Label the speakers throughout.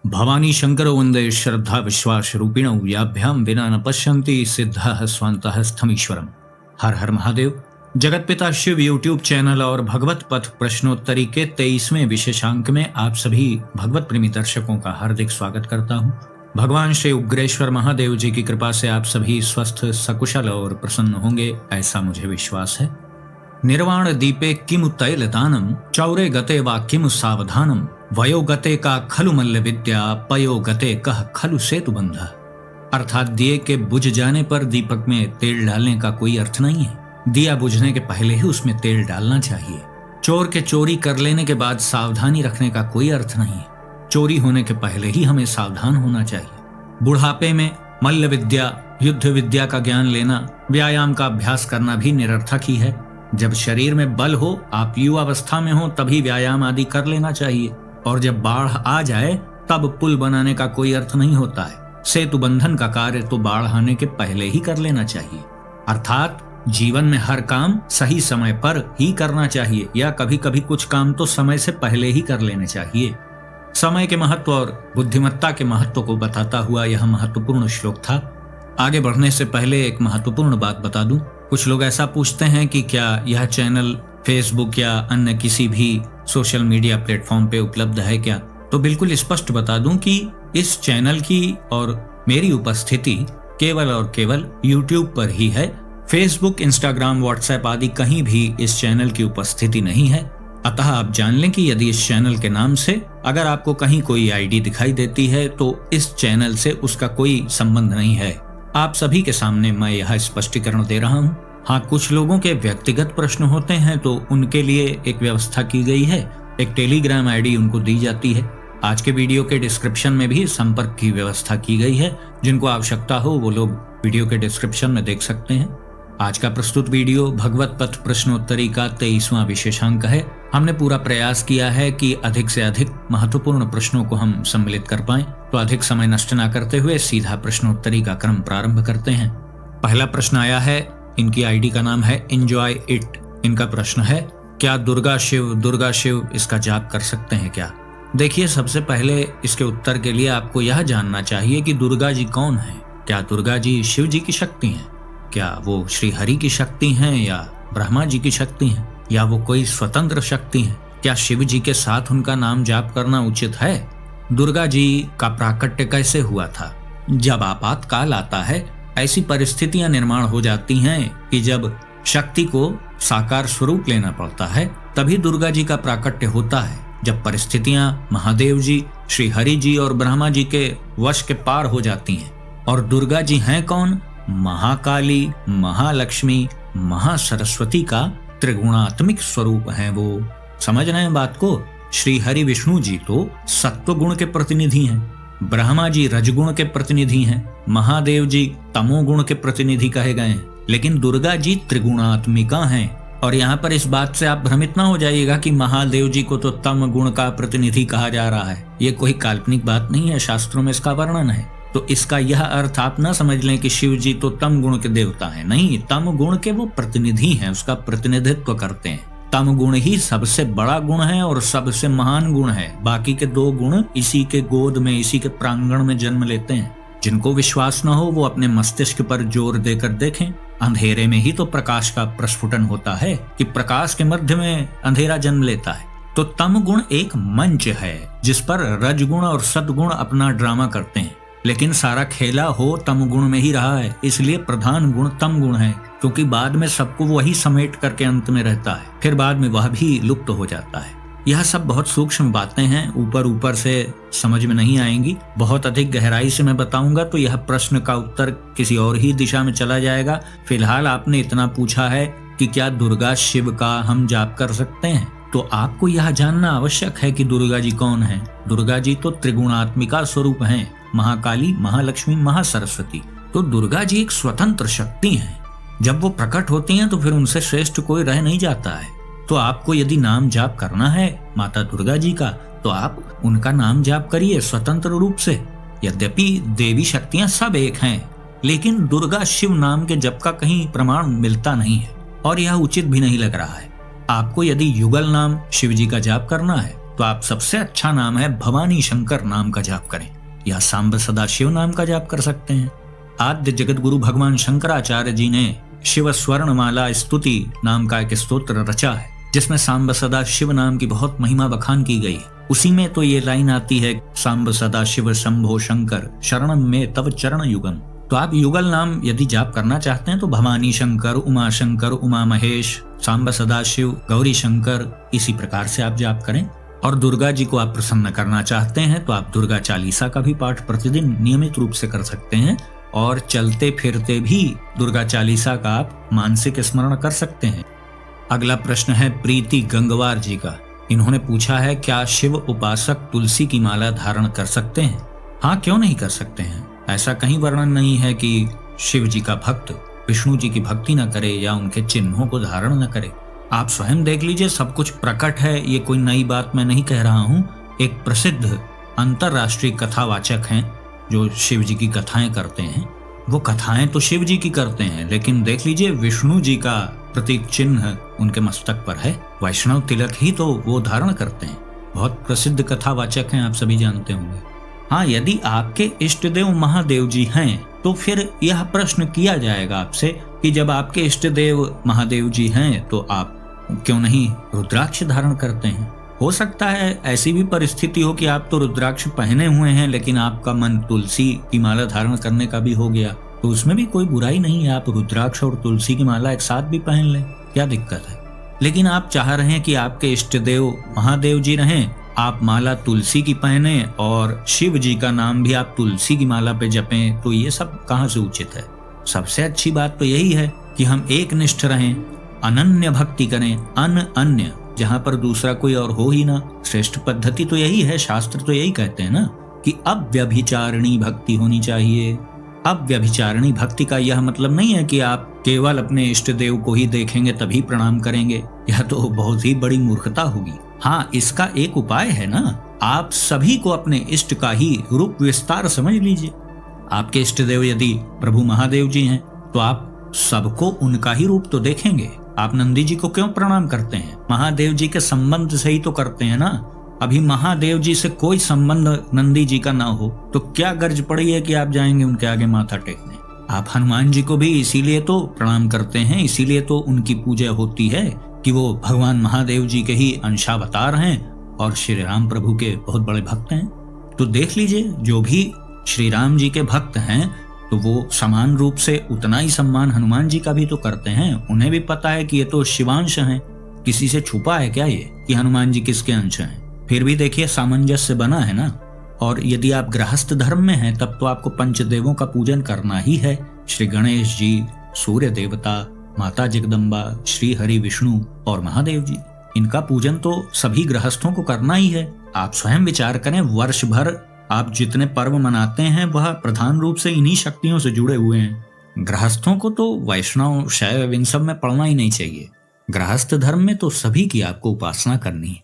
Speaker 1: भवानी शंकरो वंदे श्रद्धा विश्वास रूपिणौ याभ्यां विना न पश्यन्ति सिद्धः स्वान्तः स्थमीश्वरम। हर हर महादेव। जगत पिता शिव यूट्यूब चैनल और भगवत पथ प्रश्नोत्तरी के 23वें विशेषांक में आप सभी भगवत प्रेमी दर्शकों का हार्दिक स्वागत करता हूं। भगवान श्री उग्रेश्वर महादेव जी की कृपा से आप सभी स्वस्थ सकुशल और प्रसन्न होंगे, ऐसा मुझे विश्वास है। निर्वाण दीपे किमु तैलदानम चौरे गते वा किमु सावधानम वयो गते का खलु मल्ल विद्या पयो गते कह खलु सेतु बंध। अर्थात दिए के बुझ जाने पर दीपक में तेल डालने का कोई अर्थ नहीं है। दिया बुझने के पहले ही उसमें तेल डालना चाहिए। चोर के चोरी कर लेने के बाद सावधानी रखने का कोई अर्थ नहीं है। चोरी होने के पहले ही हमें सावधान होना चाहिए। बुढ़ापे में मल्ल विद्या युद्ध विद्या का ज्ञान लेना, व्यायाम का अभ्यास करना भी निरर्थक ही है। जब शरीर में बल हो, आप युवावस्था में हो, तभी व्यायाम आदि कर लेना चाहिए। और जब बाढ़ आ जाए तब पुल बनाने का कोई अर्थ नहीं होता है। सेतु बंधन का कार्य तो बाढ़ आने के पहले ही कर लेना चाहिए। अर्थात जीवन में हर काम सही समय पर ही करना चाहिए, या कभी कभी कुछ काम तो समय से पहले ही कर लेने चाहिए। समय के महत्व और बुद्धिमत्ता के महत्व को बताता हुआ यह महत्वपूर्ण श्लोक था। आगे बढ़ने से पहले एक महत्वपूर्ण बात बता दूं। कुछ लोग ऐसा पूछते हैं कि क्या यह चैनल फेसबुक या अन्य किसी भी सोशल मीडिया प्लेटफॉर्म पे उपलब्ध है क्या? तो बिल्कुल स्पष्ट बता दूं कि इस चैनल की और मेरी उपस्थिति केवल और केवल YouTube पर ही है। फेसबुक, इंस्टाग्राम, व्हाट्सएप आदि कहीं भी इस चैनल की उपस्थिति नहीं है। अतः आप जान लें कि यदि इस चैनल के नाम से अगर आपको कहीं कोई आईडी दिखाई देती है तो इस चैनल से उसका कोई संबंध नहीं है। आप सभी के सामने मैं यह स्पष्टीकरण दे रहा हूँ। हाँ, कुछ लोगों के व्यक्तिगत प्रश्न होते हैं तो उनके लिए एक व्यवस्था की गई है। एक टेलीग्राम आईडी उनको दी जाती है। आज के वीडियो के डिस्क्रिप्शन में भी संपर्क की व्यवस्था की गई है। जिनको आवश्यकता हो वो लोग वीडियो के डिस्क्रिप्शन में देख सकते हैं। आज का प्रस्तुत वीडियो भगवत पथ प्रश्नोत्तरी का 23वां विशेषांक है। हमने पूरा प्रयास किया है कि अधिक से अधिक महत्वपूर्ण प्रश्नों को हम सम्मिलित कर पाएं। तो अधिक समय नष्ट न करते हुए सीधा प्रश्नोत्तरी का क्रम प्रारंभ करते हैं। पहला प्रश्न आया है। इनकी आईडी का नाम है एंजॉय इट। इनका प्रश्न है, क्या दुर्गा शिव इसका जाप कर सकते हैं क्या? देखिए, सबसे पहले इसके उत्तर के लिए आपको यह जानना चाहिए कि दुर्गा जी कौन है। क्या दुर्गा जी शिव जी की शक्ति हैं? क्या वो श्री हरि की शक्ति हैं या ब्रह्मा जी की शक्ति हैं, या वो कोई स्वतंत्र शक्ति हैं? क्या शिव जी के साथ उनका नाम जाप करना उचित है? दुर्गा जी का प्राकट्य कैसे हुआ था? जब आपातकाल आता है, ऐसी परिस्थितियां निर्माण हो जाती हैं कि जब शक्ति को साकार स्वरूप लेना पड़ता है, तभी दुर्गा जी का प्राकट्य होता है। जब परिस्थितियां महादेव जी, श्री हरि जी और ब्रह्मा जी के वश के पार हो जाती हैं। और दुर्गा जी हैं कौन? महाकाली, महालक्ष्मी, महासरस्वती का त्रिगुणात्मिक स्वरूप है वो। समझ रहे हैं बात को? श्री हरि विष्णु जी तो सत्व गुण के प्रतिनिधि हैं, ब्रह्मा जी रजगुण के प्रतिनिधि हैं, महादेव जी तमोगुण के प्रतिनिधि कहे गए हैं, लेकिन दुर्गा जी त्रिगुणात्मिका हैं। और यहाँ पर इस बात से आप भ्रमित ना हो जाइएगा कि महादेव जी को तो तम गुण का प्रतिनिधि कहा जा रहा है। ये कोई काल्पनिक बात नहीं है, शास्त्रों में इसका वर्णन है। तो इसका यह अर्थ आप ना समझ लें कि शिव जी तो तम गुण के देवता हैं। नहीं, तम गुण के वो प्रतिनिधि हैं, उसका प्रतिनिधित्व करते हैं। तम गुण ही सबसे बड़ा गुण है और सबसे महान गुण है। बाकी के दो गुण इसी के गोद में, इसी के प्रांगण में जन्म लेते हैं। जिनको विश्वास न हो वो अपने मस्तिष्क पर जोर देकर देखें। अंधेरे में ही तो प्रकाश का प्रस्फुटन होता है कि प्रकाश के मध्य में अंधेरा जन्म लेता है। तो तम गुण एक मंच है जिस पर रजगुण और सद्गुण अपना ड्रामा करते हैं। लेकिन सारा खेला हो तम गुण में ही रहा है, इसलिए प्रधान गुण तम गुण है। क्योंकि बाद में सबको वही समेट करके अंत में रहता है, फिर बाद में वह भी लुप्त हो जाता है। यह सब बहुत सूक्ष्म बातें हैं, ऊपर से समझ में नहीं आएंगी। बहुत अधिक गहराई से मैं बताऊंगा तो यह प्रश्न का उत्तर किसी और ही दिशा में चला जाएगा। फिलहाल आपने इतना पूछा है कि क्या दुर्गा शिव का हम जाप कर सकते हैं, तो आपको यह जानना आवश्यक है कि दुर्गा जी कौन है। दुर्गा जी तो त्रिगुणात्मिका स्वरूप हैं, महाकाली, महालक्ष्मी, महासरस्वती। तो दुर्गा जी एक स्वतंत्र शक्ति हैं। जब वो प्रकट होती हैं तो फिर उनसे श्रेष्ठ कोई रह नहीं जाता है। तो आपको यदि नाम जाप करना है माता दुर्गा जी का, तो आप उनका नाम जाप करिए स्वतंत्र रूप से। यद्यपि देवी शक्तियां सब एक हैं, लेकिन दुर्गा शिव नाम के जप का कहीं प्रमाण मिलता नहीं है और यह उचित भी नहीं लग रहा है। आपको यदि युगल नाम शिव जी का जाप करना है तो आप सबसे अच्छा नाम है भवानी शंकर नाम का जाप करें, या सांब सदाशिव नाम का जाप कर सकते हैं। आद्य जगत गुरु भगवान शंकराचार्य जी ने शिव स्वर्णमाला स्तुति नाम का एक स्तोत्र रचा है, जिसमें सांब सदा शिव नाम की बहुत महिमा बखान की गई है। उसी में तो ये लाइन आती है, सांब सदा शिव शंभो शंकर शरणम में तव चरण युगम। तो आप युगल नाम यदि जाप करना चाहते हैं तो भवानी शंकर, उमा शंकर, उमा महेश, सांब सदा शिव, गौरी शंकर, इसी प्रकार से आप जाप करें। और दुर्गा जी को आप प्रसन्न करना चाहते हैं तो आप दुर्गा चालीसा का भी पाठ प्रतिदिन नियमित रूप से कर सकते हैं, और चलते फिरते भी दुर्गा चालीसा का आप मानसिक स्मरण कर सकते हैं। अगला प्रश्न है प्रीति गंगवार जी का। इन्होंने पूछा है, क्या शिव उपासक तुलसी की माला धारण कर सकते हैं? हाँ, क्यों नहीं कर सकते हैं। ऐसा कहीं वर्णन नहीं है कि शिव जी का भक्त विष्णु जी की भक्ति न करे या उनके चिन्हों को धारण न करे। आप स्वयं देख लीजिए, सब कुछ प्रकट है, ये कोई नई बात मैं नहीं कह रहा हूँ। एक प्रसिद्ध अंतरराष्ट्रीय कथावाचक हैं जो शिव जी की कथाएं करते हैं। वो कथाएं तो शिव जी की करते हैं, लेकिन देख लीजिए विष्णु जी का प्रतीक चिन्ह उनके मस्तक पर है। वैष्णव तिलक ही तो वो धारण करते हैं। बहुत प्रसिद्ध कथावाचक हैं, आप सभी जानते होंगे। हाँ, यदि आपके इष्ट देव महादेव जी हैं तो फिर यह प्रश्न किया जाएगा आपसे कि जब आपके इष्ट देव महादेव जी हैं तो आप क्यों नहीं रुद्राक्ष धारण करते हैं। हो सकता है ऐसी भी परिस्थिति हो कि आप तो रुद्राक्ष पहने हुए हैं लेकिन आपका मन तुलसी की माला धारण करने का भी हो गया, तो उसमें भी कोई बुराई नहीं है। आप रुद्राक्ष और तुलसी की माला एक साथ भी पहन लें, क्या दिक्कत है। लेकिन आप चाह रहे हैं कि आपके इष्ट देव महादेव जी रहें, आप माला तुलसी की पहने और शिव जी का नाम भी आप तुलसी की माला पे जपें, तो ये सब कहाँ से उचित है। सबसे अच्छी बात तो यही है कि हम एक निष्ठ रहें, अनन्य भक्ति करें, अन्य जहाँ पर दूसरा कोई और हो ही ना। श्रेष्ठ पद्धति तो यही है, शास्त्र तो यही कहते हैं ना कि अव्यभिचारिणी भक्ति होनी चाहिए। अव्यभिचारिणी भक्ति का यह मतलब नहीं है कि आप केवल अपने इष्ट देव को ही देखेंगे तभी प्रणाम करेंगे, यह तो बहुत ही बड़ी मूर्खता होगी। हाँ, इसका एक उपाय है ना, आप सभी को अपने इष्ट का ही रूप विस्तार समझ लीजिए। आपके इष्ट देव यदि प्रभु महादेव जी हैं तो आप सबको उनका ही रूप तो देखेंगे। आप नंदी जी को क्यों प्रणाम करते हैं? महादेव जी के संबंध से ही तो करते हैं ना। अभी महादेव जी से कोई संबंध नंदी जी का ना हो तो क्या गर्ज पड़ी है कि आप जाएंगे उनके आगे माथा टेकने। आप हनुमान जी को भी इसीलिए तो प्रणाम करते हैं, इसीलिए तो उनकी पूजा होती है कि वो भगवान महादेव जी के ही अंशावतार हैं और श्री राम प्रभु के बहुत बड़े भक्त हैं। तो देख लीजिए, जो भी श्री राम जी के भक्त हैं तो वो समान रूप से उतना ही सम्मान हनुमान जी का भी तो करते हैं। उन्हें भी पता है कि ये तो शिवांश हैं, किसी से छुपा है क्या ये कि हनुमान जी किसके अंश हैं। फिर भी देखिए सामंजस्य बना है ना। और यदि आप गृहस्थ धर्म में हैं तब तो आपको पंचदेवों का पूजन करना ही है। श्री गणेश जी, सूर्य देवता, माता जगदम्बा, श्री हरि विष्णु और महादेव जी, इनका पूजन तो सभी गृहस्थों को करना ही है। आप स्वयं विचार करें, वर्ष भर आप जितने पर्व मनाते हैं वह प्रधान रूप से इन्हीं शक्तियों से जुड़े हुए हैं। गृहस्थों को तो वैष्णव, शैव इन सब में पड़ना ही नहीं चाहिए। गृहस्थ धर्म में तो सभी की आपको उपासना करनी है।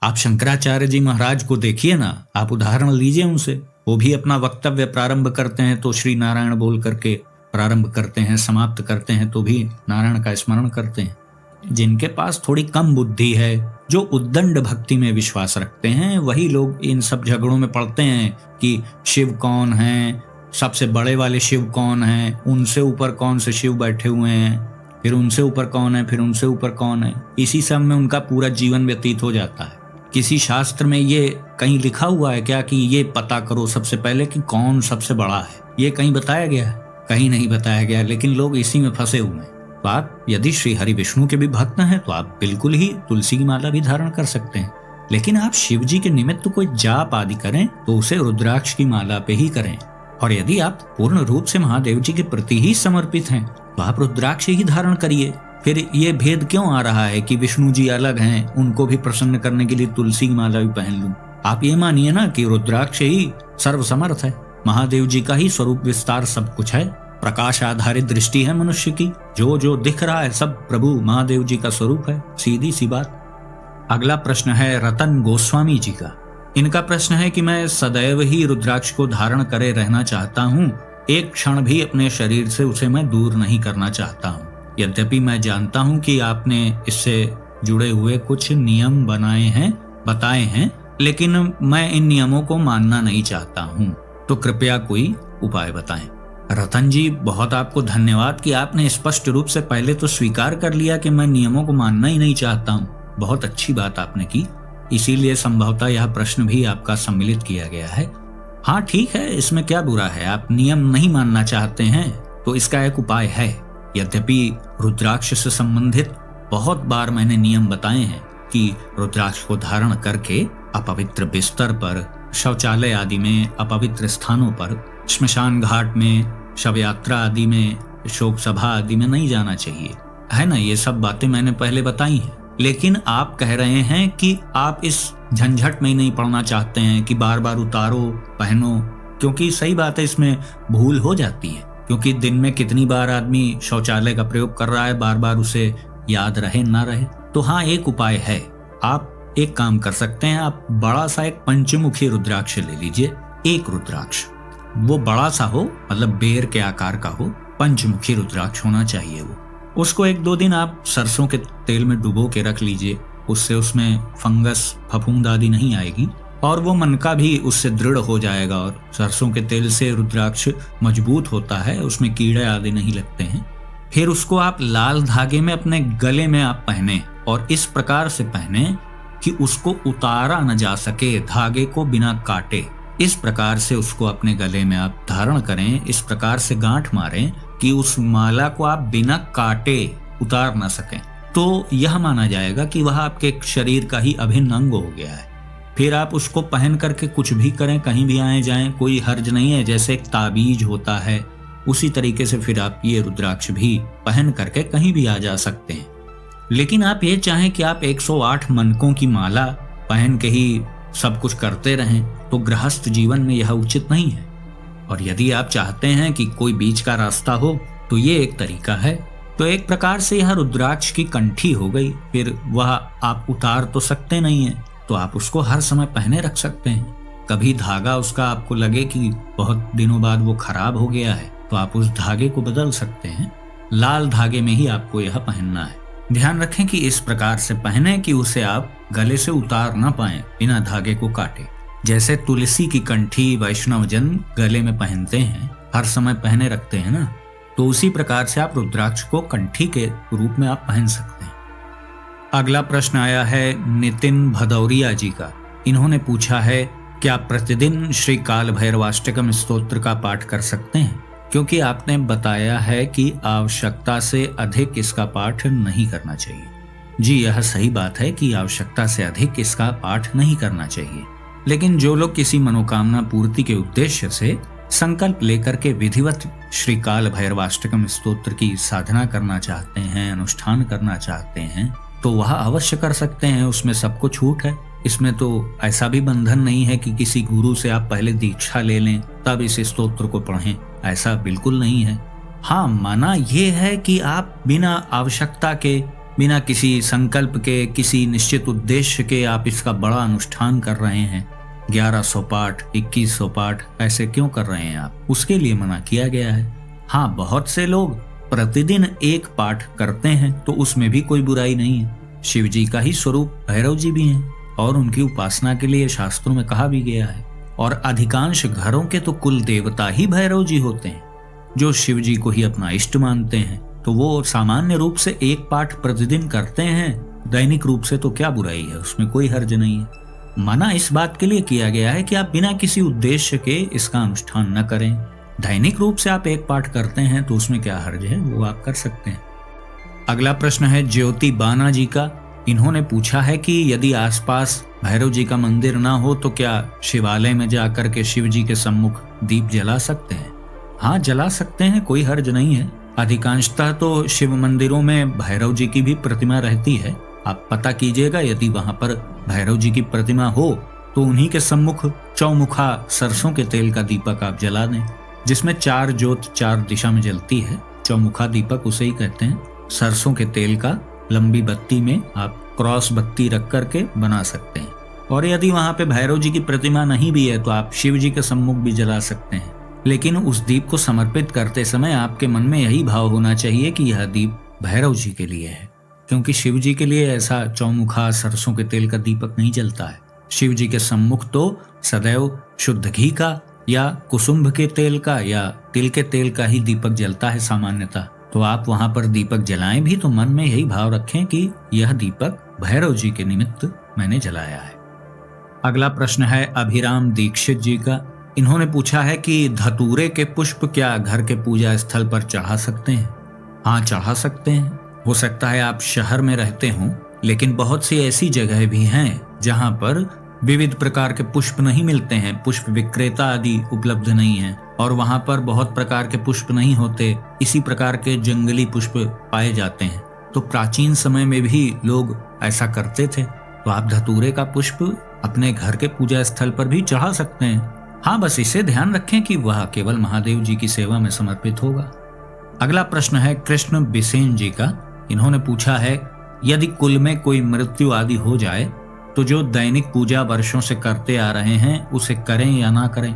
Speaker 1: आप शंकराचार्य जी महाराज को देखिए ना, आप उदाहरण लीजिए उनसे। वो भी अपना वक्तव्य प्रारंभ करते हैं तो श्री नारायण बोल करके प्रारंभ करते हैं, समाप्त करते हैं तो भी नारायण का स्मरण करते हैं। जिनके पास थोड़ी कम बुद्धि है, जो उद्दंड भक्ति में विश्वास रखते हैं, वही लोग इन सब झगड़ों में पड़ते हैं कि शिव कौन है, सबसे बड़े वाले शिव कौन है, उनसे ऊपर कौन से शिव बैठे हुए हैं, फिर उनसे ऊपर कौन है, फिर उनसे ऊपर कौन है। इसी सब में उनका पूरा जीवन व्यतीत हो जाता है। किसी शास्त्र में ये कहीं लिखा हुआ है क्या कि ये पता करो सबसे पहले कि कौन सबसे बड़ा है? ये कहीं बताया गया है? कहीं नहीं बताया गया, लेकिन लोग इसी में फंसे हुए हैं। तो आप यदि श्री हरि विष्णु के भी भक्त हैं तो आप बिल्कुल ही तुलसी की माला भी धारण कर सकते हैं। लेकिन आप शिव जी के निमित्त कोई जाप आदि करें तो उसे रुद्राक्ष की माला पे ही करें। और यदि आप पूर्ण रूप से महादेव जी के प्रति ही समर्पित हैं तो आप रुद्राक्ष ही धारण करिए। फिर ये भेद क्यों आ रहा है कि विष्णु जी अलग हैं, उनको भी प्रसन्न करने के लिए तुलसी की माला भी पहन लूं? आप ये मानिए ना कि रुद्राक्ष ही सर्वसमर्थ है, महादेव जी का ही स्वरूप विस्तार सब कुछ है। प्रकाश आधारित दृष्टि है मनुष्य की, जो जो दिख रहा है सब प्रभु महादेव जी का स्वरूप है, सीधी सी बात। अगला प्रश्न है रतन गोस्वामी जी का। इनका प्रश्न है कि मैं सदैव ही रुद्राक्ष को धारण करे रहना चाहता हूँ, एक क्षण भी अपने शरीर से उसे मैं दूर नहीं करना चाहता हूँ। यद्यपि मैं जानता हूँ कि आपने इससे जुड़े हुए कुछ नियम बनाए हैं बताए हैं, लेकिन मैं इन नियमों को मानना नहीं चाहता हूँ, तो कृपया कोई उपाय बताएं। रतन जी, बहुत आपको धन्यवाद कि आपने स्पष्ट रूप से पहले तो स्वीकार कर लिया कि मैं नियमों को मानना ही नहीं चाहता हूँ। बहुत अच्छी बात आपने की, इसीलिए संभवतः यह प्रश्न भी आपका सम्मिलित किया गया है। हाँ ठीक है, इसमें क्या बुरा है, आप नियम नहीं मानना चाहते हैं तो इसका एक उपाय है। यद्यपि रुद्राक्ष से संबंधित बहुत बार मैंने नियम बताए हैं कि रुद्राक्ष को धारण करके अपवित्र बिस्तर पर, शौचालय आदि में, अपवित्र स्थानों पर, श्मशान घाट में, शव यात्रा आदि में, शोक सभा आदि में नहीं जाना चाहिए, है ना। ये सब बातें मैंने पहले बताई हैं, लेकिन आप कह रहे हैं कि आप इस झंझट में ही नहीं पड़ना चाहते हैं कि बार बार उतारो पहनो, क्योंकि सही बात है, इसमें भूल हो जाती है, क्योंकि दिन में कितनी बार आदमी शौचालय का प्रयोग कर रहा है, बार बार उसे याद रहे ना रहे। तो हाँ, एक उपाय है, आप एक काम कर सकते हैं, आप बड़ा सा एक पंचमुखी रुद्राक्ष ले लीजिए। एक रुद्राक्ष, वो बड़ा सा हो, मतलब बेर के आकार का हो, पंचमुखी रुद्राक्ष होना चाहिए वो। उसको 1-2 दिन आप सरसों के तेल में डुबो के रख लीजिए, उससे उसमें फंगस, फफूंद आदि नहीं आएगी और वो मनका भी उससे दृढ़ हो जाएगा। और सरसों के तेल से रुद्राक्ष मजबूत होता है, उसमें कीड़े आदि नहीं लगते हैं। फिर उसको आप लाल धागे में अपने गले में आप पहने, और इस प्रकार से पहने कि उसको उतारा न जा सके, धागे को बिना काटे। इस प्रकार से उसको अपने गले में आप धारण करें, इस प्रकार से गांठ मारें कि उस माला को आप बिना काटे उतार ना सकें। तो यह माना जाएगा कि वह आपके शरीर का ही अभिन्न अंग हो गया है। फिर आप उसको पहन करके कुछ भी करें, कहीं भी आए जाएं, कोई हर्ज नहीं है। जैसे एक ताबीज होता है, उसी तरीके से फिर आप ये रुद्राक्ष भी पहन करके कहीं भी आ जा सकते हैं। लेकिन आप ये चाहें कि आप 108 मनकों की माला पहन के ही सब कुछ करते रहें, तो गृहस्थ जीवन में यह उचित नहीं है। और यदि आप चाहते हैं कि कोई बीच का रास्ता हो, तो ये एक तरीका है। तो एक प्रकार से यह रुद्राक्ष की कंठी हो गई, फिर वह आप उतार तो सकते नहीं है, तो आप उसको हर समय पहने रख सकते हैं। कभी धागा उसका आपको लगे कि बहुत दिनों बाद वो खराब हो गया है, तो आप उस धागे को बदल सकते हैं। लाल धागे में ही आपको यह पहनना है। ध्यान रखें कि इस प्रकार से पहने कि उसे आप गले से उतार ना पाए बिना धागे को काटे। जैसे तुलसी की कंठी वैष्णवजन गले में पहनते हैं, हर समय पहने रखते हैं ना, तो उसी प्रकार से आप रुद्राक्ष को कंठी के रूप में आप पहन सकते हैं। अगला प्रश्न आया है नितिन भदौरिया जी का। इन्होंने पूछा है, क्या प्रतिदिन श्री काल भैरवाष्टकम स्तोत्र का पाठ कर सकते हैं? क्योंकि आपने बताया है कि आवश्यकता से अधिक इसका पाठ नहीं करना चाहिए। जी, यह सही बात है कि आवश्यकता से अधिक इसका पाठ नहीं करना चाहिए, लेकिन जो लोग किसी मनोकामना पूर्ति के उद्देश्य से संकल्प लेकर के विधिवत श्री काल भैरवाष्टकम स्तोत्र की साधना करना चाहते हैं, अनुष्ठान करना चाहते हैं, तो वह अवश्य कर सकते हैं। उसमें सबको छूट है। इसमें तो ऐसा भी बंधन नहीं है कि किसी गुरु से आप पहले दीक्षा ले लें तब इस स्तोत्र को पढ़ें, ऐसा बिल्कुल नहीं है। हाँ, माना यह है कि आप बिना आवश्यकता के, बिना किसी संकल्प के, किसी निश्चित उद्देश्य के आप इसका बड़ा अनुष्ठान कर रहे हैं। 1100 पाठ, 2100 पाठ ऐसे क्यों कर रहे हैं आप? उसके लिए मना किया गया है। हाँ, बहुत से लोग प्रतिदिन एक पाठ करते हैं, तो उसमें भी कोई बुराई नहीं है। शिव जी का ही स्वरूप भैरव जी भी हैं और उनकी उपासना के लिए शास्त्रों में कहा भी गया है। और अधिकांश घरों के तो कुल देवता ही भैरव जी होते हैं, जो शिव जी को ही अपना इष्ट मानते हैं। तो वो सामान्य रूप से एक पाठ प्रतिदिन करते हैं, दैनिक रूप से तो क्या बुराई है, उसमें कोई हर्ज नहीं है। मना इस बात के लिए किया गया है कि आप बिना किसी उद्देश्य के इसका अनुष्ठान न करें। दैनिक रूप से आप एक पाठ करते हैं तो उसमें क्या हर्ज है, वो आप कर सकते हैं। अगला प्रश्न है ज्योति बाना जी का। इन्होंने पूछा है कि यदि आसपास भैरव जी का मंदिर ना हो तो क्या शिवालय में जाकर के शिव जी के सम्मुख दीप जला सकते हैं? हाँ, जला सकते हैं, कोई हर्ज नहीं है। अधिकांशतः तो शिव मंदिरों में भैरव जी की भी प्रतिमा रहती है। आप पता कीजिएगा, यदि वहां पर भैरव जी की प्रतिमा हो तो उन्हीं के सम्मुख चौमुखा सरसों के तेल का दीपक आप जला दें, जिसमें 4 ज्योत 4 दिशा में जलती है। चौमुखा दीपक उसे ही कहते हैं। सरसों के तेल का लंबी बत्ती में आप क्रॉस बत्ती रख करके बना सकते हैं। और यदि वहां पे भैरव जी की प्रतिमा नहीं भी है तो आप शिव जी के सम्मुख भी जला सकते हैं। लेकिन उस दीप को समर्पित करते समय आपके मन में यही भाव होना चाहिए कि यह दीप भैरव जी के लिए है, क्योंकि शिव जी के लिए ऐसा चौमुखा सरसों के तेल का दीपक नहीं जलता है। शिव जी के सम्मुख तो सदैव शुद्ध घी का या कुसुम्भ के तेल का या तिल के तेल का ही दीपक जलता है सामान्यतः। तो आप वहां पर दीपक जलाएं भी तो मन में यही भाव रखें कि यह दीपक भैरव जी के निमित्त मैंने जलाया है। अगला प्रश्न है अभिराम दीक्षित जी का। इन्होंने पूछा है कि धतूरे के पुष्प क्या घर के पूजा स्थल पर चढ़ा सकते हैं? हाँ, चढ़ा सकते हैं। हो सकता है आप शहर में रहते हों, लेकिन बहुत सी ऐसी जगह भी हैं जहां पर विविध प्रकार के पुष्प नहीं मिलते हैं, पुष्प विक्रेता आदि उपलब्ध नहीं है और वहां पर बहुत प्रकार के पुष्प नहीं होते, इसी प्रकार के जंगली पुष्प पाए जाते हैं। तो प्राचीन समय में भी लोग ऐसा करते थे। तो आप धतूरे का पुष्प अपने घर के पूजा स्थल पर भी चढ़ा सकते हैं। हाँ, बस इसे ध्यान रखें कि वह केवल महादेव जी की सेवा में समर्पित होगा। अगला प्रश्न है कृष्ण बिसेन जी का। इन्होंने पूछा है यदि कुल में कोई मृत्यु आदि हो जाए तो जो दैनिक पूजा वर्षों से करते आ रहे हैं उसे करें या ना करें?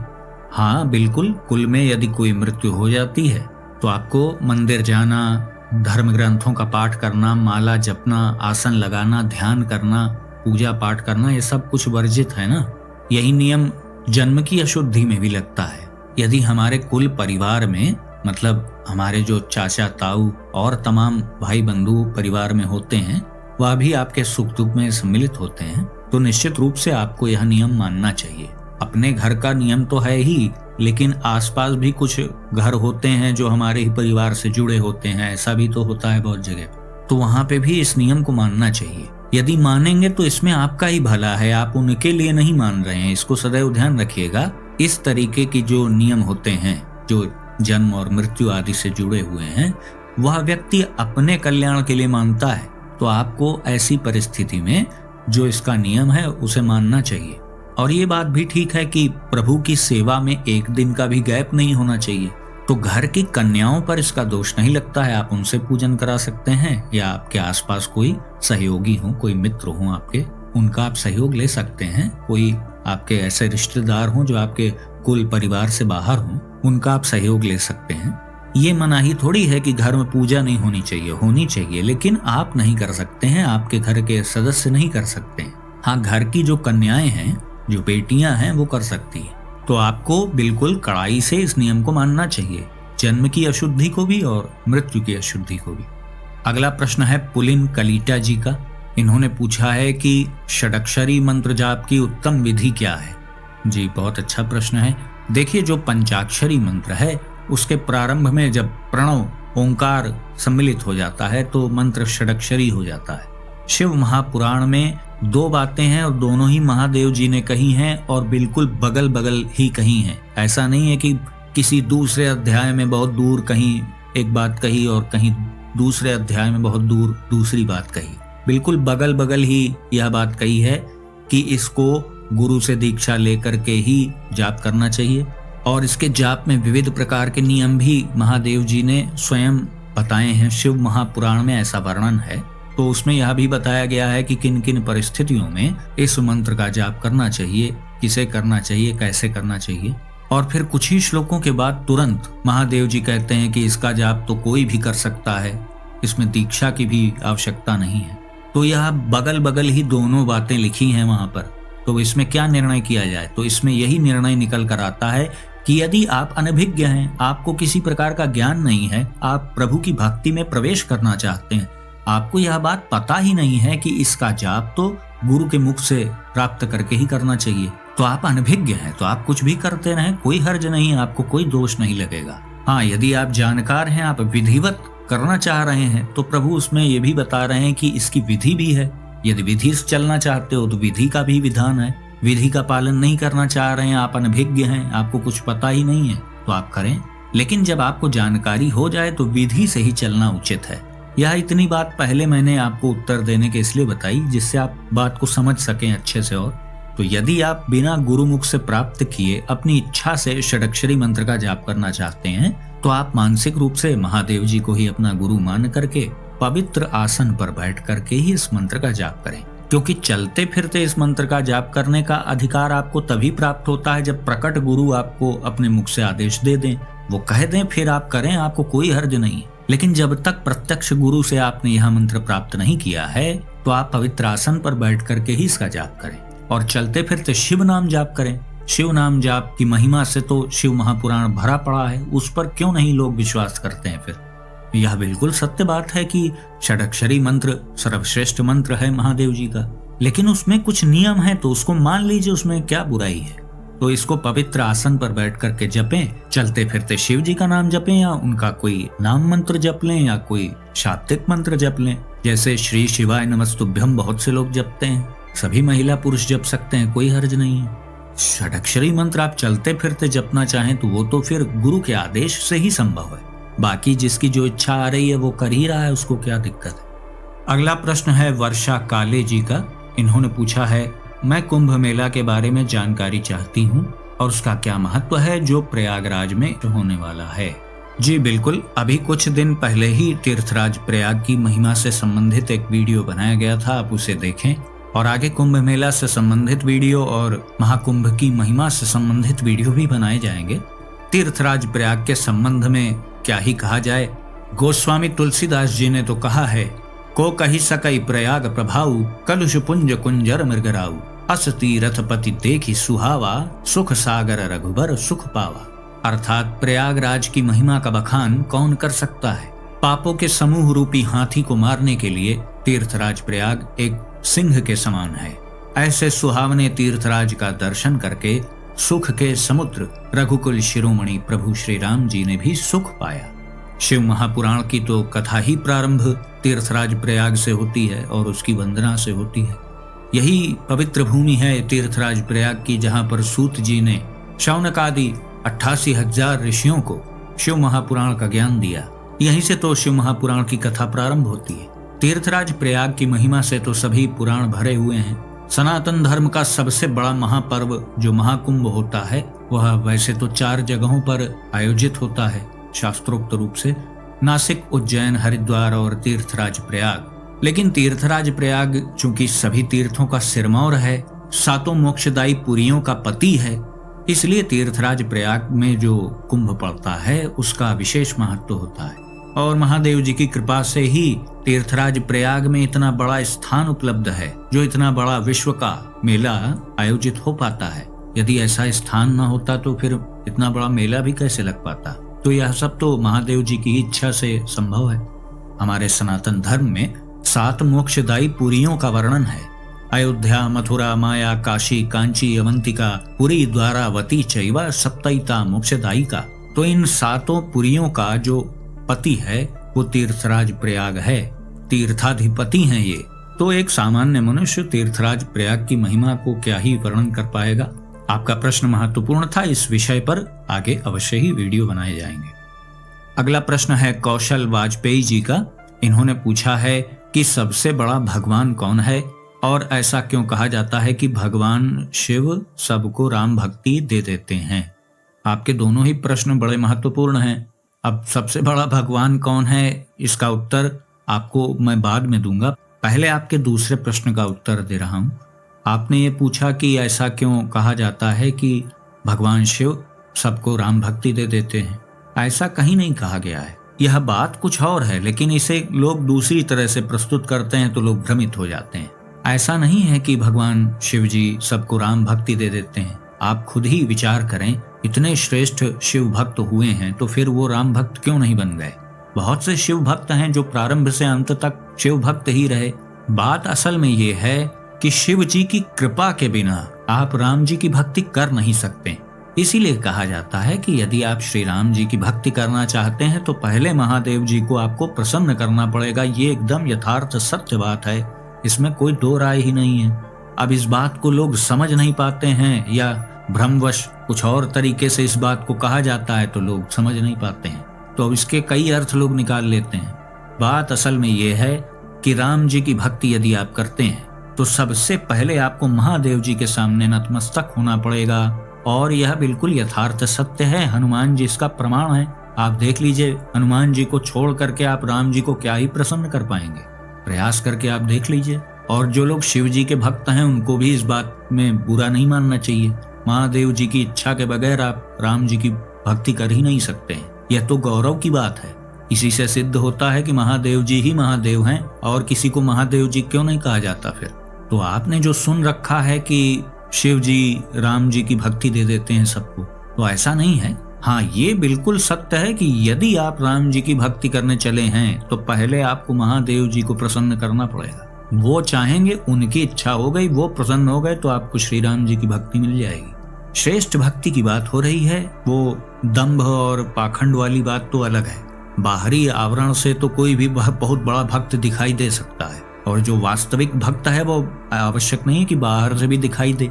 Speaker 1: हाँ बिल्कुल, कुल में यदि कोई मृत्यु हो जाती है तो आपको मंदिर जाना, धर्म ग्रंथों का पाठ करना, माला जपना, आसन लगाना, ध्यान करना, पूजा पाठ करना, ये सब कुछ वर्जित है ना। यही नियम जन्म की अशुद्धि में भी लगता है। यदि हमारे कुल परिवार में, मतलब हमारे जो चाचा ताऊ और तमाम भाई बंधु परिवार में होते हैं, वह भी आपके सुख दुख में सम्मिलित होते हैं, तो निश्चित रूप से आपको यह नियम मानना चाहिए। अपने घर का नियम तो है ही, लेकिन आसपास भी कुछ घर होते हैं जो हमारे ही परिवार से जुड़े होते हैं, ऐसा भी तो होता है बहुत जगह। तो वहां पे भी इस नियम को मानना चाहिए। यदि मानेंगे तो इसमें आपका ही भला है, आप उनके लिए नहीं मान रहे हैं, इसको सदैव ध्यान रखिएगा। इस तरीके की जो नियम होते हैं जो जन्म और मृत्यु आदि से जुड़े हुए हैं, वह व्यक्ति अपने कल्याण के लिए मानता है, तो आपको ऐसी परिस्थिति में जो इसका नियम है उसे मानना चाहिए। और ये बात भी ठीक है कि प्रभु की सेवा में एक दिन का भी गैप नहीं होना चाहिए। तो घर की कन्याओं पर इसका दोष नहीं लगता है, आप उनसे पूजन करा सकते हैं, या आपके आसपास कोई सहयोगी हो, कोई मित्र हो आपके, उनका आप सहयोग ले सकते हैं। कोई आपके ऐसे रिश्तेदार हो जो आपके कुल परिवार से बाहर हो, उनका आप सहयोग ले सकते हैं। ये मनाही थोड़ी है कि घर में पूजा नहीं होनी चाहिए, होनी चाहिए, लेकिन आप नहीं कर सकते हैं, आपके घर के सदस्य नहीं कर सकते हैं। हाँ, घर की जो कन्याएं हैं, जो बेटियां हैं, वो कर सकती है। तो आपको बिल्कुल कड़ाई से इस नियम को मानना चाहिए, जन्म की अशुद्धि को भी और मृत्यु की अशुद्धि को भी। अगला प्रश्न है पुलिन कलीटा जी का। इन्होंने पूछा है कि षडक्षरी मंत्र जाप की उत्तम विधि क्या है? जी, बहुत अच्छा प्रश्न है। देखिए, जो पंचाक्षरी मंत्र है उसके प्रारंभ में जब प्रणव ओंकार सम्मिलित हो जाता है तो मंत्र षडक्षरी हो जाता है। शिव महापुराण में दो बातें हैं और दोनों ही महादेव जी ने कही हैं और बिल्कुल बगल बगल ही कही हैं। ऐसा नहीं है कि किसी दूसरे अध्याय में बहुत दूर कहीं एक बात कही और कहीं दूसरे अध्याय में बहुत दूर दूसरी बात कही। बिल्कुल बगल बगल ही यह बात कही है कि इसको गुरु से दीक्षा लेकर के ही जाप करना चाहिए। और इसके जाप में विविध प्रकार के नियम भी महादेव जी ने स्वयं बताए हैं। शिव महापुराण में ऐसा वर्णन है, तो उसमें यह भी बताया गया है कि किन किन परिस्थितियों में इस मंत्र का जाप करना चाहिए, किसे करना चाहिए, कैसे करना चाहिए। और फिर कुछ ही श्लोकों के बाद तुरंत महादेव जी कहते हैं कि इसका जाप तो कोई भी कर सकता है, इसमें दीक्षा की भी आवश्यकता नहीं है। तो यह बगल बगल ही दोनों बातें लिखी हैं वहां पर। तो इसमें क्या निर्णय किया जाए? तो इसमें यही निर्णय निकल कर आता है कि यदि आप अनभिज्ञ हैं, आपको किसी प्रकार का ज्ञान नहीं है, आप प्रभु की भक्ति में प्रवेश करना चाहते हैं, आपको यह बात पता ही नहीं है कि इसका जाप तो गुरु के मुख से प्राप्त करके ही करना चाहिए, तो आप अनभिज्ञ हैं, तो आप कुछ भी करते रहें, कोई हर्ज नहीं, आपको कोई दोष नहीं लगेगा। हाँ, यदि आप जानकार हैं, आप विधिवत करना चाह रहे हैं, तो प्रभु उसमें ये भी बता रहे हैं कि इसकी विधि भी है। यदि विधि से चलना चाहते हो तो विधि का भी विधान है। विधि का पालन नहीं करना चाह रहे हैं, आप अनभिज्ञ हैं, आपको कुछ पता ही नहीं है, तो आप करें। लेकिन जब आपको जानकारी हो जाए तो विधि से ही चलना उचित है। यह इतनी बात पहले मैंने आपको उत्तर देने के इसलिए बताई जिससे आप बात को समझ सकें अच्छे से। और तो यदि आप बिना गुरुमुख से प्राप्त किए अपनी इच्छा से षडक्षरी मंत्र का जाप करना चाहते हैं, तो आप मानसिक रूप से महादेव जी को ही अपना गुरु मान करके पवित्र आसन पर बैठ करके ही इस मंत्र का जाप करें। क्योंकि चलते फिरते इस मंत्र का जाप करने का अधिकार आपको तभी प्राप्त होता है जब प्रकट गुरु आपको अपने मुख से आदेश दे दें, वो कह दें, फिर आप करें, आपको कोई हर्ज नहीं। लेकिन जब तक प्रत्यक्ष गुरु से आपने यह मंत्र प्राप्त नहीं किया है तो आप पवित्र आसन पर बैठ करके ही इसका जाप करें और चलते फिरते शिव नाम जाप करें। शिव नाम जाप की महिमा से तो शिव महापुराण भरा पड़ा है, उस पर क्यों नहीं लोग विश्वास करते हैं। फिर यह बिल्कुल सत्य बात है कि षडक्षरी मंत्र सर्वश्रेष्ठ मंत्र है महादेव जी का, लेकिन उसमें कुछ नियम है तो उसको मान लीजिए, उसमें क्या बुराई है। तो इसको पवित्र आसन पर बैठ करके जपें, चलते फिरते शिव जी का नाम जपें या उनका कोई नाम मंत्र जप लें या कोई शाब्दिक मंत्र जप लें। जैसे श्री शिवाय नमस्तुभ्यम बहुत से लोग जपते हैं, सभी महिला पुरुष जप सकते हैं, कोई हर्ज नहीं है। षडक्षरी मंत्र आप चलते फिरते जपना चाहें तो वो तो फिर गुरु के आदेश से ही संभव है। बाकी जिसकी जो इच्छा आ रही है वो कर ही रहा है, उसको क्या दिक्कत है। अगला प्रश्न है वर्षा काले जी का। इन्होंने पूछा है, मैं कुंभ मेला के बारे में जानकारी चाहती हूँ और उसका क्या महत्व है जो प्रयागराज में होने वाला है। जी बिल्कुल, अभी कुछ दिन पहले ही तीर्थराज प्रयाग की महिमा से संबंधित एक वीडियो बनाया गया था, आप उसे देखें। और आगे कुंभ मेला से संबंधित वीडियो और महाकुंभ की महिमा से संबंधित वीडियो भी बनाए जाएंगे। तीर्थराज प्रयाग के संबंध में क्या ही कहा जाए, गोस्वामी तुलसीदास जी ने तो कहा है, को कही सकई प्रयाग प्रभाऊ, कलुष पुंज कुंजर मृगराऊ, अस तीरथ पति देखी सुहावा, सुख सागर रघुबर सुख पावा। अर्थात प्रयागराज की महिमा का बखान कौन कर सकता है। पापों के समूह रूपी हाथी को मारने के लिए तीर्थराज प्रयाग एक सिंह के समान है। ऐसे सुहावने तीर्थराज का दर्शन करके सुख के समुद्र रघुकुल शिरोमणि प्रभु श्री राम जी ने भी सुख पाया। शिव महापुराण की तो कथा ही प्रारंभ तीर्थराज प्रयाग से होती है और उसकी वंदना से होती है। यही पवित्र भूमि है तीर्थराज प्रयाग की, जहां पर सूत जी ने शौनक आदि 88,000 ऋषियों को शिव महापुराण का ज्ञान दिया। यहीं से तो शिव महापुराण की कथा प्रारंभ होती है। तीर्थराज प्रयाग की महिमा से तो सभी पुराण भरे हुए हैं। सनातन धर्म का सबसे बड़ा महापर्व जो महाकुंभ होता है वह वैसे तो 4 जगहों पर आयोजित होता है शास्त्रोक्त रूप से, नासिक, उज्जैन, हरिद्वार और तीर्थराज प्रयाग। लेकिन तीर्थराज प्रयाग चूंकि सभी तीर्थों का सिरमौर है, 7 मोक्षदायी पुरियों का पति है, इसलिए तीर्थराज प्रयाग में जो कुंभ पड़ता है उसका विशेष महत्व होता है। और महादेव जी की कृपा से ही तीर्थराज प्रयाग में इतना बड़ा स्थान उपलब्ध है, जो इतना बड़ा विश्व का मेला आयोजित हो पाता है। यदि ऐसा स्थान न होता तो फिर इतना बड़ा मेला भी कैसे लग पाता। तो यह सब तो महादेव जी की इच्छा से संभव है। हमारे सनातन धर्म में 7 मोक्षदायी पुरियों का वर्णन है। अयोध्या, मथुरा, माया, काशी, कांची, अवंतिका, पुरी, द्वारावती चैवा सप्तैता मोक्षदायिका। तो इन 7 पुरियों का जो पति है वो तीर्थराज प्रयाग है, तीर्थाधिपति हैं ये। तो एक सामान्य मनुष्य तीर्थराज प्रयाग की महिमा को क्या ही वर्णन कर पाएगा। आपका प्रश्न महत्वपूर्ण था, इस विषय पर आगे अवश्य ही वीडियो बनाए जाएंगे। अगला प्रश्न है कौशल वाजपेयी जी का। इन्होंने पूछा है कि सबसे बड़ा भगवान कौन है और ऐसा क्यों कहा जाता है कि भगवान शिव सबको राम भक्ति दे देते हैं। आपके दोनों ही प्रश्न बड़े महत्वपूर्ण हैं। अब सबसे बड़ा भगवान कौन है इसका उत्तर आपको मैं बाद में दूंगा, पहले आपके दूसरे प्रश्न का उत्तर दे रहा हूं। आपने ये पूछा कि ऐसा क्यों कहा जाता है कि भगवान शिव सबको राम भक्ति दे देते हैं। ऐसा कहीं नहीं कहा गया है, यह बात कुछ और है, लेकिन इसे लोग दूसरी तरह से प्रस्तुत करते हैं तो लोग भ्रमित हो जाते हैं। ऐसा नहीं है कि भगवान शिव जी सबको राम भक्ति दे देते हैं। आप खुद ही विचार करें, इतने श्रेष्ठ शिव भक्त हुए हैं तो फिर वो राम भक्त क्यों नहीं बन गए। बहुत से शिव भक्त हैं जो प्रारंभ से अंत तक शिव भक्त ही रहे। बात असल में ये है कि शिव जी की कृपा के बिना आप राम जी की भक्ति कर नहीं सकते। इसीलिए कहा जाता है कि यदि आप श्री राम जी की भक्ति करना चाहते हैं तो पहले महादेव जी को आपको प्रसन्न करना पड़ेगा। ये एकदम यथार्थ सत्य बात है, इसमें कोई दो राय ही नहीं है। अब इस बात को लोग समझ नहीं पाते हैं या भ्रमवश कुछ और तरीके से इस बात को कहा जाता है तो लोग समझ नहीं पाते हैं, तो इसके कई अर्थ लोग निकाल लेते हैं। बात असल में यह है कि राम जी की भक्ति यदि आप करते हैं तो सबसे पहले आपको महादेव जी के सामने नतमस्तक होना पड़ेगा। और यह बिल्कुल यथार्थ सत्य है, हनुमान जी इसका प्रमाण है। आप देख लीजिए, हनुमान जी को छोड़ करके आप राम जी को क्या ही प्रसन्न कर पाएंगे। प्रयास करके आप देख लीजिए। और जो लोग शिव जी के भक्त हैं उनको भी इस बात में बुरा नहीं मानना चाहिए। महादेव जी की इच्छा के बगैर आप राम जी की भक्ति कर ही नहीं सकते हैं, यह तो गौरव की बात है। इसी से सिद्ध होता है कि महादेव जी ही महादेव हैं, और किसी को महादेव जी क्यों नहीं कहा जाता फिर। तो आपने जो सुन रखा है कि शिव जी राम जी की भक्ति दे देते हैं सबको, तो ऐसा नहीं है। हाँ, ये बिल्कुल सत्य है कि यदि आप राम जी की भक्ति करने चले हैं तो पहले आपको महादेव जी को प्रसन्न करना पड़ेगा। वो चाहेंगे, उनकी इच्छा हो गई, वो प्रसन्न हो गए तो आपको श्री राम जी की भक्ति मिल जाएगी। श्रेष्ठ भक्ति की बात हो रही है, वो दंभ और पाखंड वाली बात तो अलग है। बाहरी आवरण से तो कोई भी बहुत बड़ा भक्त दिखाई दे सकता है, और जो वास्तविक भक्त है वो आवश्यक नहीं है कि बाहर से भी दिखाई दे।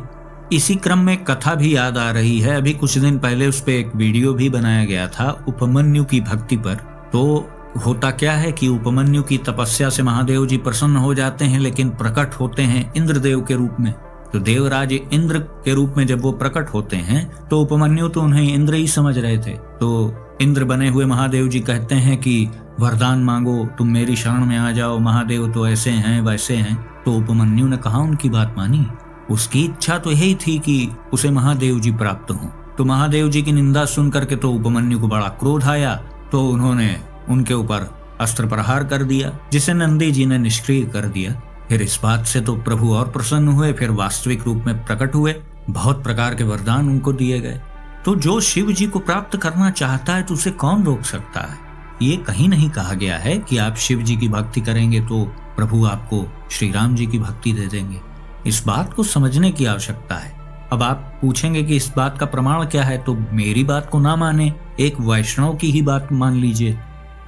Speaker 1: इसी क्रम में कथा भी याद आ रही है। अभी कुछ दिन पहले उस पर एक वीडियो भी बनाया गया था उपमन्यु की भक्ति पर। तो होता क्या है कि उपमन्यु की तपस्या से महादेव जी प्रसन्न हो जाते हैं, लेकिन प्रकट होते हैं इंद्रदेव के रूप में। तो देवराज इंद्र के रूप में जब वो प्रकट होते हैं तो उपमन्यु तो उन्हें इंद्र ही समझ रहे थे। तो इंद्र बने हुए महादेव जी कहते हैं कि वरदान मांगो, तुम मेरी शरण में आ जाओ, महादेव तो ऐसे हैं वैसे हैं। तो उपमन्यु ने कहा, उनकी बात मानी। उसकी इच्छा तो यही थी कि उसे महादेव जी प्राप्त हों। तो महादेव जी की निंदा सुन करके तो उपमन्यु को बड़ा क्रोध आया, तो उन्होंने उनके ऊपर अस्त्र प्रहार कर दिया, जिसे नंदी जी ने निष्क्रिय कर दिया। फिर इस बात से तो प्रभु और प्रसन्न हुए, फिर वास्तविक रूप में प्रकट हुए, बहुत प्रकार के वरदान उनको दिए गए। तो जो शिव जी को प्राप्त करना चाहता है तो उसे कौन रोक सकता है। ये कहीं नहीं कहा गया है कि आप शिव जी की भक्ति करेंगे तो प्रभु आपको श्री राम जी की भक्ति दे देंगे। इस बात को समझने की आवश्यकता है। अब आप पूछेंगे कि इस बात का प्रमाण क्या है, तो मेरी बात को ना माने, एक वैष्णव की ही बात मान लीजिए।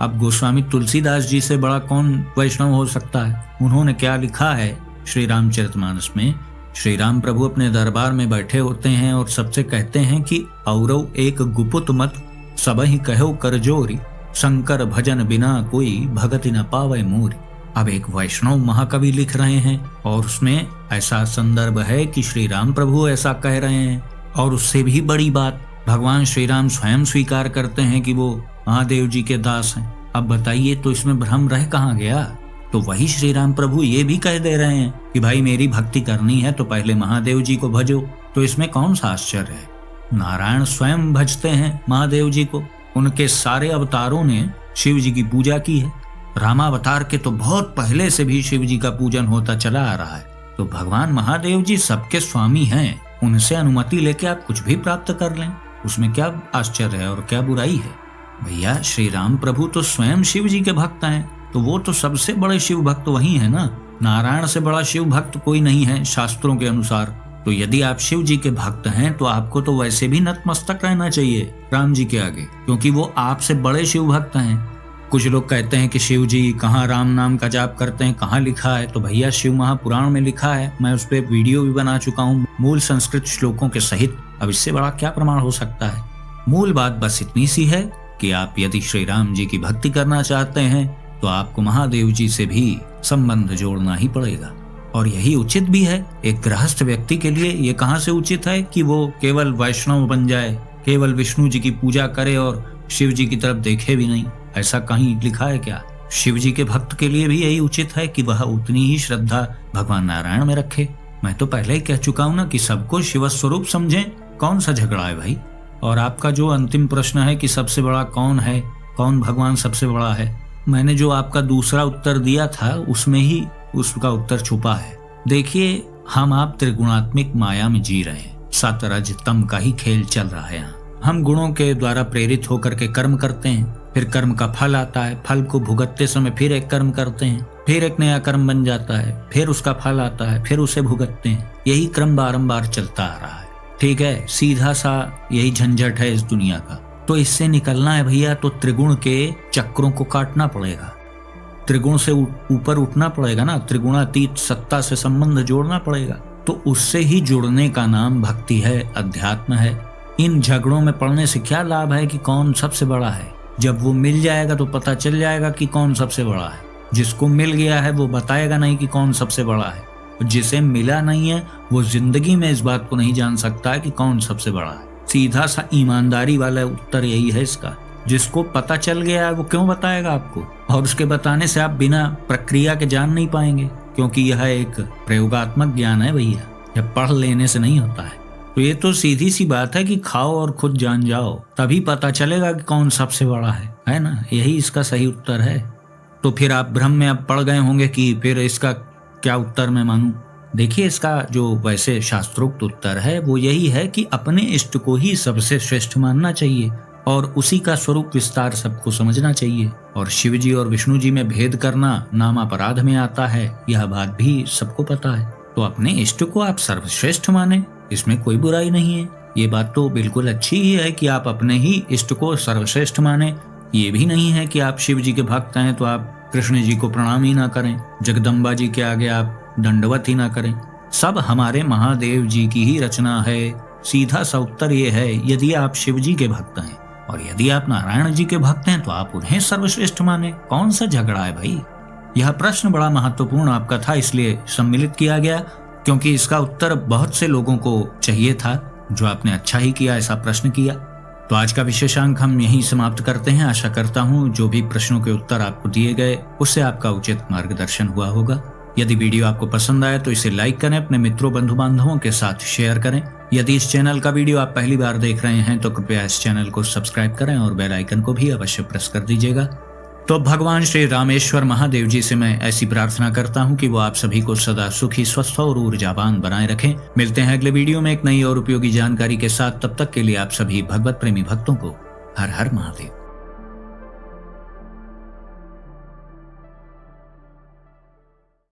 Speaker 1: अब गोस्वामी तुलसीदास जी से बड़ा कौन वैष्णव हो सकता है। उन्होंने क्या लिखा है श्री रामचरितमानस में, श्री राम प्रभु अपने दरबार में बैठे होते हैं और सबसे कहते हैं कि औरव एक गुपुत मत सबहि कहो कर जोरी, शंकर भजन बिना कोई भगति न पावे मोरी। अब एक वैष्णव महाकवि लिख रहे हैं और उसमें ऐसा संदर्भ है कि श्री राम प्रभु ऐसा कह रहे हैं, और उससे भी बड़ी बात भगवान श्री राम स्वयं स्वीकार करते हैं कि वो महादेव जी के दास हैं। अब बताइए, तो इसमें भ्रम रह कहाँ गया। तो वही श्री राम प्रभु ये भी कह दे रहे हैं कि भाई मेरी भक्ति करनी है तो पहले महादेव जी को भजो। तो इसमें कौन सा आश्चर्य है। नारायण स्वयं भजते हैं महादेव जी को, उनके सारे अवतारों ने शिव जी की पूजा की है। रामावतार के तो बहुत पहले से भी शिव जी का पूजन होता चला आ रहा है। तो भगवान महादेव जी सबके स्वामी हैं, उनसे अनुमति लेके आप कुछ भी प्राप्त कर लें, उसमें क्या आश्चर्य है और क्या बुराई है। भैया श्री राम प्रभु तो स्वयं शिव जी के भक्त हैं, तो वो तो सबसे बड़े शिव भक्त वही है ना। नारायण से बड़ा शिव भक्त कोई नहीं है शास्त्रों के अनुसार। तो यदि आप शिव जी के भक्त हैं तो आपको तो वैसे भी नतमस्तक रहना चाहिए राम जी के आगे, क्योंकि वो आपसे बड़े शिव भक्त हैं। कुछ लोग कहते हैं कि शिव जी कहाँ राम नाम का जाप करते हैं, कहाँ लिखा है। तो भैया शिव महापुराण में लिखा है, मैं उस पर वीडियो भी बना चुका हूँ मूल संस्कृत श्लोकों के सहित। अब इससे बड़ा क्या प्रमाण हो सकता है। मूल बात बस इतनी सी है कि आप यदि श्री राम जी की भक्ति करना चाहते हैं तो आपको महादेव जी से भी संबंध जोड़ना ही पड़ेगा, और यही उचित भी है। एक गृहस्थ व्यक्ति के लिए ये कहाँ से उचित है कि वो केवल वैष्णव बन जाए, केवल विष्णु जी की पूजा करे और शिव जी की तरफ देखे भी नहीं। ऐसा कहीं लिखा है क्या। शिव जी के भक्त के लिए भी यही उचित है कि वह उतनी ही श्रद्धा भगवान नारायण में रखे। मैं तो पहले ही कह चुका हूँ ना कि सबको शिव स्वरूप समझें, कौन सा झगड़ा है भाई। और आपका जो अंतिम प्रश्न है कि सबसे बड़ा कौन है, कौन भगवान सबसे बड़ा है, मैंने जो आपका दूसरा उत्तर दिया था उसमें ही उसका उत्तर छुपा है। देखिए, हम आप त्रिगुणात्मिक माया में जी रहे हैं, सत रज तम का ही खेल चल रहा है यहाँ। हम गुणों के द्वारा प्रेरित होकर के कर्म करते हैं, फिर कर्म का फल आता है, फल को भुगतते समय फिर एक कर्म करते हैं, फिर एक नया कर्म बन जाता है, फिर उसका फल आता है, फिर उसे भुगतते हैं। यही क्रम बारंबार चलता आ रहा है। ठीक है, सीधा सा यही झंझट है इस दुनिया का। तो इससे निकलना है भैया तो त्रिगुण के चक्रों को काटना पड़ेगा, त्रिगुण से ऊपर उठना पड़ेगा ना, त्रिगुणातीत सत्ता से संबंध जोड़ना पड़ेगा। तो उससे ही जुड़ने का नाम भक्ति है, अध्यात्म है। इन झगड़ों में पड़ने से क्या लाभ है कि कौन सबसे बड़ा है। जब वो मिल जाएगा तो पता चल जाएगा कि कौन सबसे बड़ा है। जिसको मिल गया है वो बताएगा नहीं कि कौन सबसे बड़ा है, जिसे मिला नहीं है वो जिंदगी में इस बात को नहीं जान सकता है कि कौन सबसे बड़ा है। सीधा सा ईमानदारी वाला उत्तर यही है इसका। जिसको पता चल गया है वो क्यों बताएगा आपको, और उसके बताने से आप बिना प्रक्रिया के जान नहीं पाएंगे, क्योंकि यह एक प्रयोगात्मक ज्ञान है भैया, यह पढ़ लेने से नहीं होता है। तो ये तो सीधी सी बात है कि खाओ और खुद जान जाओ, तभी पता चलेगा कि कौन सबसे बड़ा है। है ना, यही इसका सही उत्तर है। तो फिर आप भ्रम में अब पड़ गए होंगे कि फिर इसका क्या उत्तर मैं मानूं। देखिए, इसका जो वैसे शास्त्रोक्त उत्तर है वो यही है कि अपने इष्ट को ही सबसे श्रेष्ठ मानना चाहिए और उसी का स्वरूप विस्तार सबको समझना चाहिए। और शिव जी और विष्णु जी में भेद करना नाम अपराध में आता है, यह बात भी सबको पता है। तो अपने इष्ट को आप सर्वश्रेष्ठ माने, इसमें कोई बुराई नहीं है। ये बात तो बिल्कुल अच्छी ही है कि आप अपने ही इष्ट को सर्वश्रेष्ठ माने। ये भी नहीं है कि आप शिव जी के भक्त हैं तो आप कृष्ण जी को प्रणाम ही ना करें, जगदम्बा जी के आगे आप दंडवत ही ना करें। सब हमारे महादेव जी की ही रचना है। सीधा सा उत्तर ये है, यदि आप शिव जी के भक्त हैं और यदि आप नारायण जी के भक्त हैं तो आप उन्हें सर्वश्रेष्ठ माने। कौन सा झगड़ा है भाई। यह प्रश्न बड़ा महत्वपूर्ण आपका था, इसलिए सम्मिलित किया गया, क्योंकि इसका उत्तर बहुत से लोगों को चाहिए था। जो आपने अच्छा ही किया, ऐसा प्रश्न किया। तो आज का विशेषांक हम यहीं समाप्त करते हैं। आशा करता हूँ जो भी प्रश्नों के उत्तर आपको दिए गए उससे आपका उचित मार्गदर्शन हुआ होगा। यदि वीडियो आपको पसंद आया तो इसे लाइक करें, अपने मित्रों बंधु बांधवों के साथ शेयर करें। यदि इस चैनल का वीडियो आप पहली बार देख रहे हैं तो कृपया इस चैनल को सब्सक्राइब करें और बेल आइकन को भी अवश्य प्रेस कर दीजिएगा। तो भगवान श्री रामेश्वर महादेव जी से मैं ऐसी प्रार्थना करता हूँ कि वो आप सभी को सदा सुखी, स्वस्थ और ऊर्जावान बनाए रखें। मिलते हैं अगले वीडियो में एक नई और उपयोगी जानकारी के साथ। तब तक के लिए आप सभी भगवत प्रेमी भक्तों को हर हर महादेव।